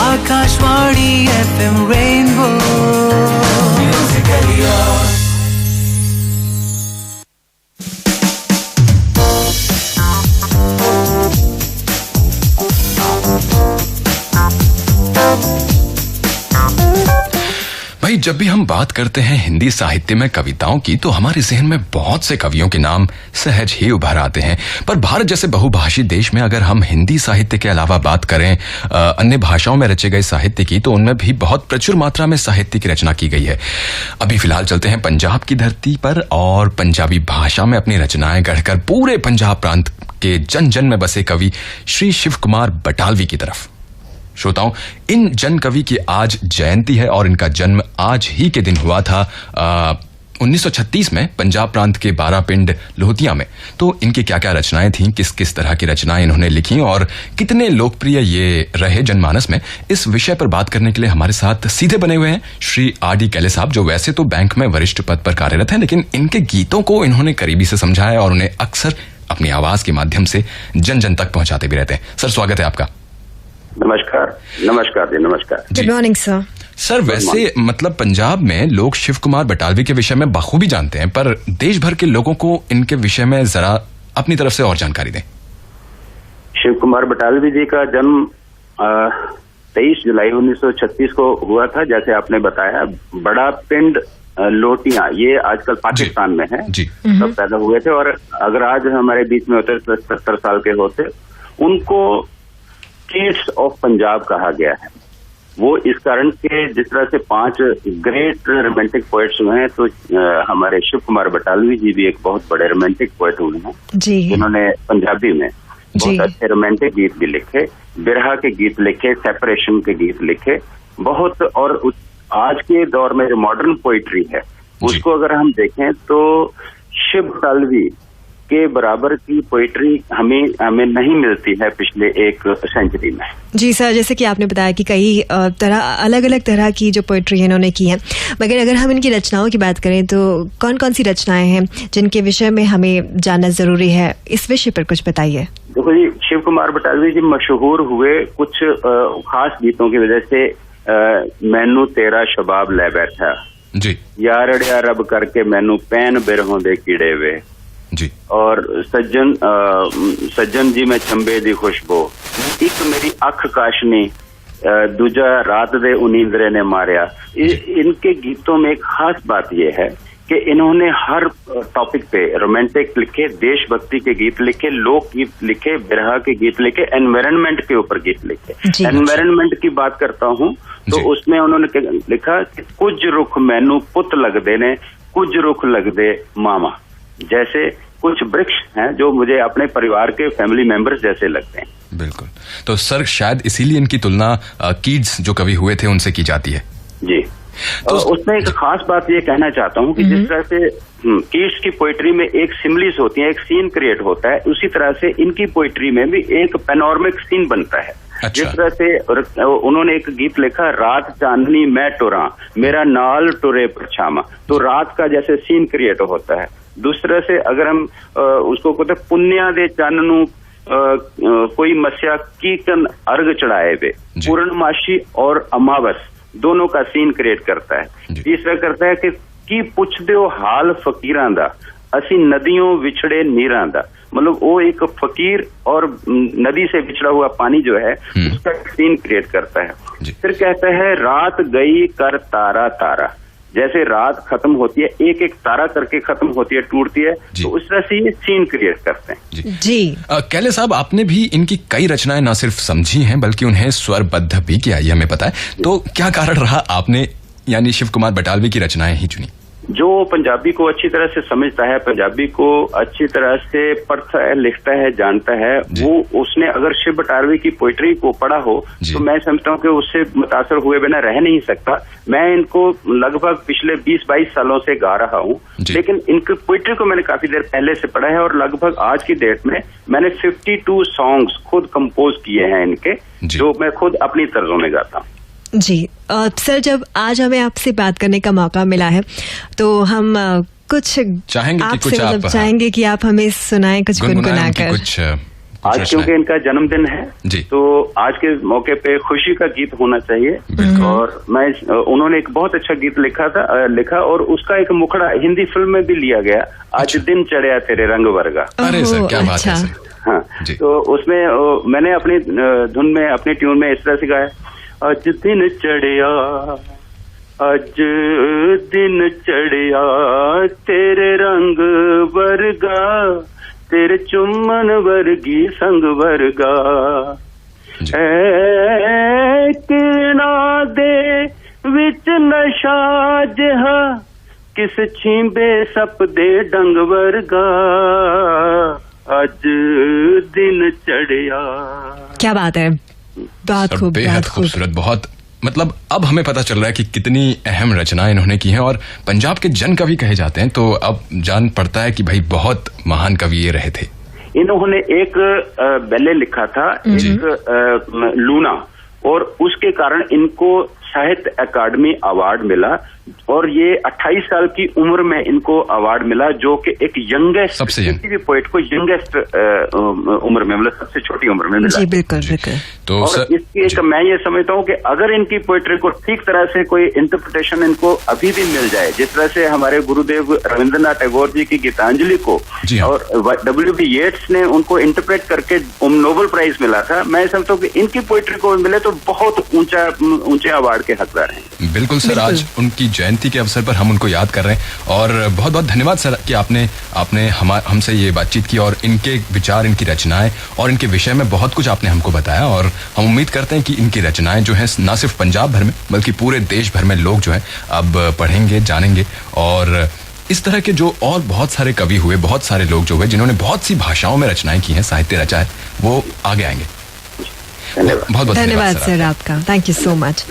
Akashvani FM rainbow Musically yours. भाई, जब भी हम बात करते हैं हिंदी साहित्य में कविताओं की तो हमारे जहन में बहुत से कवियों के नाम सहज ही उभर आते हैं। पर भारत जैसे बहुभाषी देश में अगर हम हिंदी साहित्य के अलावा बात करें अन्य भाषाओं में रचे गए साहित्य की, तो उनमें भी बहुत प्रचुर मात्रा में साहित्य की रचना की गई है। अभी फिलहाल चलते हैं पंजाब की धरती पर और पंजाबी भाषा में अपनी रचनाएं गढ़कर पूरे पंजाब प्रांत के जन जन में बसे कवि श्री शिव कुमार बटालवी की तरफ। श्रोताओं, इन जन कवि की आज जयंती है और इनका जन्म आज ही के दिन हुआ था 1936 में पंजाब प्रांत के बारापिंड लोहतिया में। तो इनकी क्या क्या रचनाएं थीं, किस किस तरह की रचनाएं इन्होंने लिखी और कितने लोकप्रिय ये रहे जनमानस में, इस विषय पर बात करने के लिए हमारे साथ सीधे बने हुए हैं श्री R.D. कैले साहब, जो वैसे तो बैंक में वरिष्ठ पद पर कार्यरत हैं, लेकिन इनके गीतों को इन्होंने करीबी से समझा है और उन्हें अक्सर अपनी आवाज के माध्यम से जन जन तक पहुंचाते भी रहते हैं। सर, स्वागत है आपका। नमस्कार। नमस्कार जी, नमस्कार। Good morning sir. सर, वैसे मतलब पंजाब में लोग शिव कुमार बटालवी के विषय में बखूबी जानते हैं, पर देश भर के लोगों को इनके विषय में जरा अपनी तरफ से और जानकारी दें। शिव कुमार बटालवी जी का जन्म 23 जुलाई 1936 को हुआ था, जैसे आपने बताया। बड़ा पिंड लोटिया, ये आजकल पाकिस्तान में है, तब पैदा हुए थे। और अगर आज हमारे बीच में होते 70 साल के होते, उनको किड्स ऑफ पंजाब कहा गया है। वो इस कारण के जिस तरह से 5 ग्रेट रोमांटिक पोएट्स हुए हैं, तो हमारे शिव कुमार बटालवी जी भी एक बहुत बड़े रोमांटिक पोएट हुए हैं, जिन्होंने पंजाबी में बहुत अच्छे रोमांटिक गीत भी लिखे, बिरहा के गीत लिखे, सेपरेशन के गीत लिखे बहुत। और आज के दौर में जो मॉडर्न पोइट्री है उसको अगर हम देखें तो शिव बटालवी के बराबर की पोइट्री हमें नहीं मिलती है पिछले एक सेंचुरी में। जी सर, जैसे कि आपने बताया कि कई अलग अलग तरह की जो पोइट्री है इन्होंने की है, मगर अगर हम इनकी रचनाओं की बात करें तो कौन कौन सी रचनाएं हैं जिनके विषय में हमें जानना जरूरी है, इस विषय पर कुछ बताइए। देखो जी, शिव कुमार बटालवी जी मशहूर हुए कुछ खास गीतों की वजह से। मैनू तेरा शबाब ले बैठा जी, यारड़िया रब करके मैनू पैन बिरहों दे कीड़े वे जी, और सज्जन जी मैं चंबे दी खुशबू, एक मेरी अख काशनी, दूजा रात दे उनींदरे ने मारिया। इनके गीतों में एक खास बात यह है कि इन्होंने हर टॉपिक पे रोमांटिक लिखे, देशभक्ति के गीत लिखे, लोक गीत लिखे, बिरहा के गीत लिखे, एनवायरनमेंट के ऊपर गीत लिखे। एनवायरनमेंट की बात करता हूँ तो उसमें उन्होंने लिखा कि कुछ रुख मैनू पुत लगदे ने, कुछ रुख लगदे मामा। जैसे कुछ वृक्ष हैं जो मुझे अपने परिवार के फैमिली मेंबर्स जैसे लगते हैं। बिल्कुल। तो सर, शायद इसीलिए इनकी तुलना किड्स जो कवि हुए थे उनसे की जाती है। जी। तो उसमें एक खास बात ये कहना चाहता हूँ कि जिस तरह से किड्स की पोइट्री में एक सिमिलीज होती है, एक सीन क्रिएट होता है, उसी तरह से इनकी पोइट्री में भी एक पैनोरमिक सीन बनता है। जिस तरह से उन्होंने एक गीत लिखा, रात चांदनी मैं टुरा मेरा नाल टुरे परछामा, तो रात का जैसे सीन क्रिएट होता है। दूसरे से अगर हम उसको कहते पुण्या दे चाननू कोई मस्या की कन अर्घ चढ़ाए वे, पूर्णमासी और अमावस दोनों का सीन क्रिएट करता है। तीसरा करता है कि पुछदे हो हाल फकीरां दा, असी नदियों विछड़े नीरां दा, मतलब वो एक फकीर और नदी से बिछड़ा हुआ पानी जो है उसका सीन क्रिएट करता है। फिर कहता है रात गई कर तारा तारा, जैसे रात खत्म होती है एक एक तारा करके खत्म होती है, टूटती है, तो उस तरह से ये सीन क्रिएट करते हैं। जी। कैले साहब, आपने भी इनकी कई रचनाएं न सिर्फ समझी हैं बल्कि उन्हें स्वरबद्ध भी किया, ये हमें पता है। तो क्या कारण रहा आपने यानी शिव कुमार बटालवी की रचनाएं ही चुनी? जो पंजाबी को अच्छी तरह से समझता है, पंजाबी को अच्छी तरह से पढ़ता है, लिखता है, जानता है, वो उसने अगर शिव बटालवी की पोइट्री को पढ़ा हो तो मैं समझता हूँ कि उससे मुतासर हुए बिना रह नहीं सकता। मैं इनको लगभग पिछले 20-22 सालों से गा रहा हूँ, लेकिन इनकी पोइट्री को मैंने काफी देर पहले से पढ़ा है और लगभग आज की डेट में मैंने 52 सॉन्ग्स खुद कंपोज किए हैं इनके, जो मैं खुद अपनी तर्जों में गाता हूँ। जी सर, जब आज हमें आपसे बात करने का मौका मिला है तो हम कुछ चाहेंगे आपसे चाहेंगे कि आप हमें सुनाएं कुछ गुनगुना कर, कुछ आज क्योंकि इनका जन्मदिन है जी। तो आज के मौके पे खुशी का गीत होना चाहिए। और उन्होंने एक बहुत अच्छा गीत लिखा और उसका एक मुखड़ा हिंदी फिल्म में भी लिया गया, आज दिन चढ़िया तेरे रंग वर्गा। अरे सर क्या बात है सर। हाँ जी। तो उसमें मैंने अपनी धुन में अपनी ट्यून में इस तरह से गाया, आज दिन चढ़िया आज दिन चढ़िया तेरे रंग वर्गा, तेरे चुम्मन वर्गी संग वर्गा, ऐ किरना दे विच नशा जिहा, किस छींबे सप दे डंग वर्गा, आज दिन चढ़िया। क्या बात है, बहुत खूब, बेहद खूबसूरत। बहुत मतलब अब हमें पता चल रहा है कि कितनी अहम रचनाएं इन्होंने की हैं और पंजाब के जन कवि कहे जाते हैं, तो अब जान पड़ता है कि भाई बहुत महान कवि ये रहे थे। इन्होंने एक बैले लिखा था, एक लूना, और उसके कारण इनको साहित्य अकादमी अवार्ड मिला और ये 28 साल की उम्र में इनको अवार्ड मिला, जो कि एक यंगेस्ट, सबसे किसी भी पोएट को यंगेस्ट उम्र में, मतलब सबसे छोटी उम्र में मिला। जी बिल्कुल बिल्कुल। तो और इसकी एक मैं ये समझता हूँ कि अगर इनकी पोएट्री को ठीक तरह से कोई इंटरप्रिटेशन इनको अभी भी मिल जाए, जिस तरह से हमारे गुरुदेव रविंद्रनाथ टैगोर जी की गीतांजलि को और W.B. येट्स ने उनको इंटरप्रेट करके नोबेल प्राइज मिला था, मैं समझता हूँ कि इनकी पोएट्री को मिले तो बहुत ऊंचे अवार्ड के हकदार हैं। बिल्कुल सर, आज उनकी जयंती के अवसर पर हम उनको याद कर रहे हैं और बहुत बहुत धन्यवाद सर कि आपने हमसे ये बातचीत की और इनके विचार, इनकी रचनाएं और इनके विषय में बहुत कुछ आपने हमको बताया। और हम उम्मीद करते हैं कि इनकी रचनाएं जो हैं ना सिर्फ पंजाब भर में बल्कि पूरे देश भर में लोग जो हैं अब पढ़ेंगे, जानेंगे। और इस तरह के जो और बहुत सारे कवि हुए, बहुत सारे लोग जो हुए जिन्होंने बहुत सी भाषाओं में रचनाएं की हैं, साहित्य रचा है, वो आगे आएंगे। धन्यवाद। बहुत बहुत धन्यवाद सर आपका, थैंक यू सो मच।